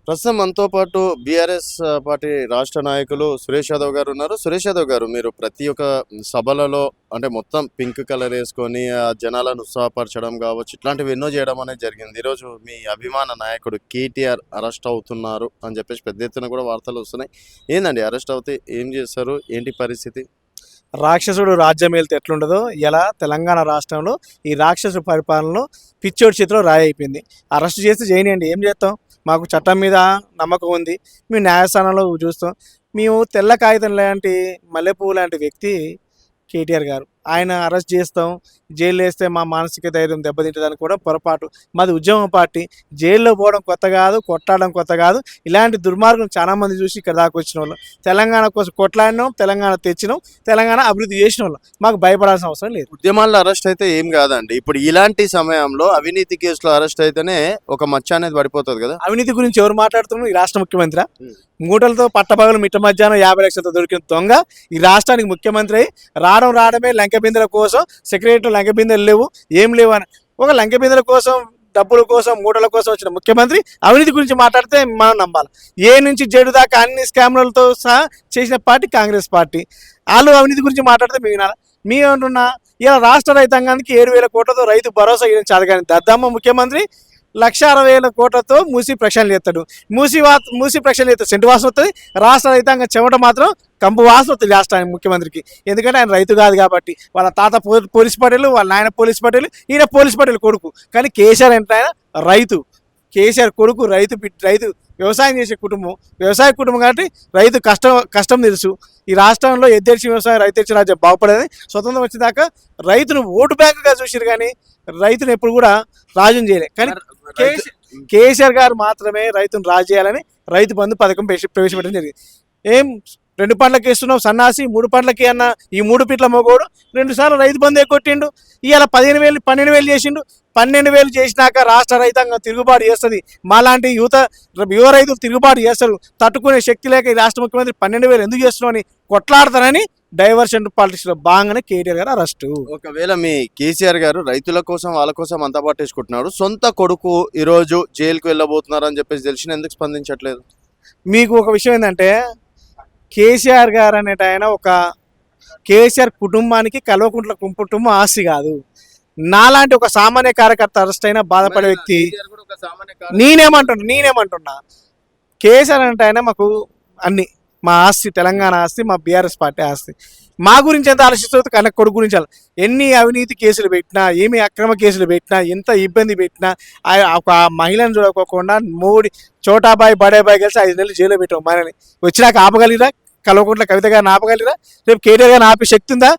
ప్రస్తుతం మనతో పాటు బీఆర్ఎస్ పార్టీ రాష్ట్ర నాయకులు సురేష్ యాదవ్ గారు ఉన్నారు. సురేష్ యాదవ్ గారు, మీరు ప్రతి ఒక్క సభలలో అంటే మొత్తం పింక్ కలర్ వేసుకొని ఆ జనాలను ఉత్సాహపరచడం కావచ్చు, ఇట్లాంటివి ఎన్నో చేయడం అనేది జరిగింది. ఈరోజు మీ అభిమాన నాయకుడు కేటీఆర్ అరెస్ట్ అవుతున్నారు అని చెప్పేసి పెద్ద ఎత్తున కూడా వార్తలు వస్తున్నాయి. ఏందండి అరెస్ట్ అవుతే ఏం చేస్తారు, ఏంటి పరిస్థితి? రాక్షసుడు రాజ్యం వెళ్తే ఎట్లుండదో ఇలా తెలంగాణ రాష్ట్రంలో ఈ రాక్షసు పరిపాలనలో పిచ్చోడి చేతిలో రాయి అయిపోయింది. అరెస్ట్ చేస్తే చేయనియండి, ఏం చేస్తాం? మాకు చట్టం మీద నమ్మకం ఉంది. మేము న్యాయస్థానంలో చూస్తాం. మేము తెల్ల కాగితం లాంటి మల్లెపువ్వు లాంటి వ్యక్తి కేటీఆర్ గారు. ఆయన అరెస్ట్ చేస్తాం, జైలు వేస్తే మా మానసిక ధైర్యం దెబ్బతింటుందని కూడా పొరపాటు. మాది ఉద్యమ పార్టీ. జైల్లో పోవడం కొత్త కాదు, కొట్టాడడం కొత్త కాదు. ఇలాంటి దుర్మార్గం చాలామంది చూసి ఇక్కడ దాకా వచ్చిన వాళ్ళు. తెలంగాణ కోసం కొట్లాడినాం, తెలంగాణ తెచ్చినాం, తెలంగాణ అభివృద్ధి చేసిన వాళ్ళు. మాకు భయపడాల్సిన అవసరం లేదు. ఉద్యమాల్లో అరెస్ట్ అయితే ఏం కాదండి. ఇప్పుడు ఇలాంటి సమయంలో అవినీతి కేసులో అరెస్ట్ అయితేనే ఒక మచ్చ అనేది పడిపోతుంది కదా. అవినీతి గురించి ఎవరు మాట్లాడుతున్నారు? ఈ రాష్ట్ర ముఖ్యమంత్రి మూటలతో పట్టపగలు మిట్ట మధ్యాహ్నం 50 లక్షలతో దొరికిన దొంగ ఈ రాష్ట్రానికి ముఖ్యమంత్రి అయి రావడమే లంక బిందెల కోసం. సెక్రటరీ లంక బిందెలు లేవు, ఏం లేవు అని ఒక లంక బిందెల కోసం, డబ్బుల కోసం, మూటల కోసం వచ్చిన ముఖ్యమంత్రి అవినీతి గురించి మాట్లాడితే మనం నమ్మాలి. ఏ నుంచి జేడు దాకా అన్ని స్కామ్లతో సహా చేసిన పార్టీ కాంగ్రెస్ పార్టీ. వాళ్ళు అవినీతి గురించి మాట్లాడితే మేము వినాలి. మేమంటున్నా ఇలా రాష్ట్ర రైతాంగానికి 7,000 కోట్లతో రైతు భరోసా ఇవ్వడం చాలు, కానీ దద్దమ్మ ముఖ్యమంత్రి 1,60,000 కోట్లతో మూసి ప్రక్షాళన చేస్తాడు. మూసి ప్రక్షాళన చేస్తే సెంటు వాసన వస్తుంది. రాష్ట్ర రైతాంగం చెమట మాత్రం కంపు వాసన వస్తుంది రాష్ట్రానికి ముఖ్యమంత్రికి. ఎందుకంటే ఆయన రైతు కాదు కాబట్టి. వాళ్ళ తాత పోలీస్ పటేలు, వాళ్ళ నాయన పోలీస్ పటేలు, ఈయన పోలీస్ పటేలు కొడుకు. కానీ కేసీఆర్ అంటే ఆయన రైతు. కేసీఆర్ కొడుకు రైతు. వ్యవసాయం చేసే కుటుంబం, వ్యవసాయ కుటుంబం కాబట్టి రైతు కష్టం తెలుసు. ఈ రాష్ట్రంలో ఎద్దేర్చి వ్యవసాయం, రైతు రాజ్యం బాగుపడేది. స్వతంత్రం వచ్చేదాకా రైతును ఓటు బ్యాంకుగా చూసారు, కానీ రైతును ఎప్పుడు కూడా రాజుని చేయలే. కానీ కేసీఆర్ గారు మాత్రమే రైతును రాజు చేయాలని రైతు బంధు పథకం ప్రవేశపెట్టడం జరిగింది. ఏం 2 పండ్లకి ఇస్తున్నావు సన్నాసి, 3 పండ్లకి అన్న ఈ 3 పీట్ల మొగోడు 2 సార్లు రైతు బంధు కొట్టిండు. ఇవాళ 15,000 12,000 చేసిండు. 12,000 చేసినాక రాష్ట్ర రైతాంగం తిరుగుబాటు చేస్తుంది. మాలాంటి యువ రైతులు తిరుగుబాటు చేస్తారు. తట్టుకునే శక్తి లేక ఈ రాష్ట్ర ముఖ్యమంత్రి 12,000 ఎందుకు చేస్తున్నావు అని కొట్లాడతానని డైవర్షన్ పాలిటిక్స్ లో భాగంగానే కేటీఆర్ గారు అరెస్టు. ఒకవేళ మీ కేసీఆర్ గారు రైతుల కోసం, వాళ్ళ కోసం అంతా పట్టేసుకుంటున్నాడు, సొంత కొడుకు ఈరోజు జైలుకు వెళ్ళబోతున్నారు అని చెప్పేసి తెలిసిన ఎందుకు స్పందించట్లేదు? మీకు ఒక విషయం ఏంటంటే, కేసీఆర్ గారు అనేట ఆయన కేసీఆర్ కుటుంబానికి కల్వకుంట్ల కుటుంబం ఆస్తి కాదు. నాలాంటి ఒక సామాన్య కార్యకర్త అరెస్ట్ అయినా బాధపడే వ్యక్తి. నేనేమంటున్నా కేసీఆర్ అంటే ఆయన మాకు అన్ని, మా ఆస్తి తెలంగాణ ఆస్తి, మా బీఆర్ఎస్ పార్టీ ఆస్తి. మా గురించి ఎంత ఆలోచిస్తుంది, కన్నా కొడుకు గురించి ఎన్ని అవినీతి కేసులు పెట్టినా, ఏమి అక్రమ కేసులు పెట్టినా, ఎంత ఇబ్బంది పెట్టినా, ఒక మహిళను చూడకోకుండా చోటాబాయ్ బడేబాయ్ కలిసి 5 నెలలు జైల్లో పెట్టాం. మనని వచ్చినాక ఆపగలిగిరా? కల్వకుంట్ల కవిత గారిని ఆపగలిగిరా? రేపు కేటీఆర్ గారిని ఆపే శక్తి ఉందా?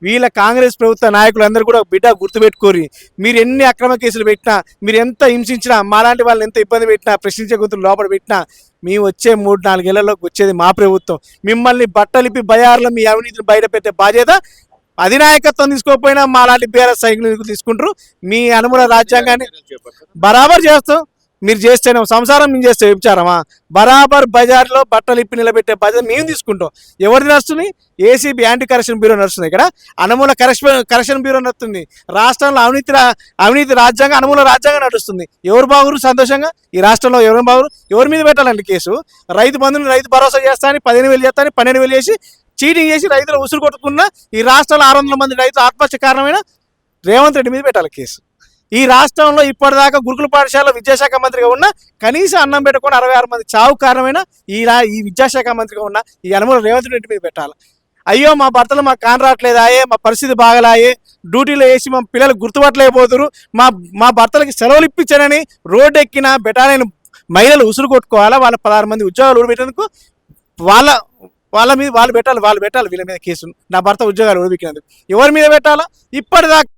వీళ్ళ కాంగ్రెస్ ప్రభుత్వ నాయకులందరూ కూడా బిడ్డ గుర్తుపెట్టుకోరి. మీరు ఎన్ని అక్రమ కేసులు పెట్టినా, మీరు ఎంత హింసించినా, మాలాంటి వాళ్ళని ఎంత ఇబ్బంది పెట్టినా, ప్రశ్నించే గుర్తులు లోపల పెట్టినా, మేము వచ్చే 3-4 ఏళ్లలోకి వచ్చేది మా ప్రభుత్వం. మిమ్మల్ని బట్టలిపి బయార్లో మీ అవినీతిని బయట పెట్టే బాధ్యత అధినాయకత్వం తీసుకోకపోయినా మాలాంటి బీఆర్ఎస్ సైనికులు తీసుకుంటారు. మీ అనుమూల రాజ్యాంగాన్ని బరాబర్ చేస్తాం. మీరు చేస్తేనే సంసారం, మేము చేస్తే విచారమా? బరాబర్ బజార్లో బట్టలు ఇప్పి నిలబెట్టే బాధ్యత మేము తీసుకుంటాం. ఎవరిది నడుస్తుంది? ఏసీబీ యాంటీ కరప్షన్ బ్యూరో నడుస్తుంది. ఇక్కడ అనుమూల కరప్షన్ బ్యూరో నడుస్తుంది. రాష్ట్రంలో అవినీతి రాజ్యాంగం, అనుమూల రాజ్యాంగం నడుస్తుంది. ఎవరు బాగురు సంతోషంగా? ఈ రాష్ట్రంలో ఎవరు బాగురు? ఎవరి మీద పెట్టాలండి కేసు? రైతు బంధుని రైతు భరోసా చేస్తానని 15,000 చేస్తానని 12,000 చేసి చీటింగ్ చేసి రైతులు ఉసురు కొట్టుకున్న ఈ రాష్ట్రంలో 600 మంది రైతులు ఆత్మహత్య కారణమైన రేవంత్ రెడ్డి మీద పెట్టాలి కేసు. ఈ రాష్ట్రంలో ఇప్పటిదాకా గురుకుల పాఠశాల విద్యాశాఖ మంత్రిగా ఉన్న, కనీసం అన్నం పెట్టకుండా 66 మంది చావు కారణమైన ఈ విద్యాశాఖ మంత్రిగా ఉన్న ఈ అనుమూల రేవంత్ రెడ్డి మీద పెట్టాలి. అయ్యో మా భర్తలు మాకు కాన్ రావట్లేదాయే, మా పరిస్థితి బాగలాయే, డ్యూటీలో వేసి మా పిల్లలు గుర్తుపట్టలేకపోతున్నారు, మా భర్తలకి సెలవులు ఇప్పించారని రోడ్డు ఎక్కిన బెటాలియన్ మహిళలు ఉసురు కొట్టుకోవాలా? వాళ్ళ 16 మంది ఉద్యోగాలు ఊడిపెట్టేందుకు వాళ్ళ మీద వాళ్ళు పెట్టాలి వీళ్ళ మీద కేసు. నా భర్త ఉద్యోగాలు ఊడిపెట్టినందుకు ఎవరి మీద పెట్టాలా? ఇప్పటిదాకా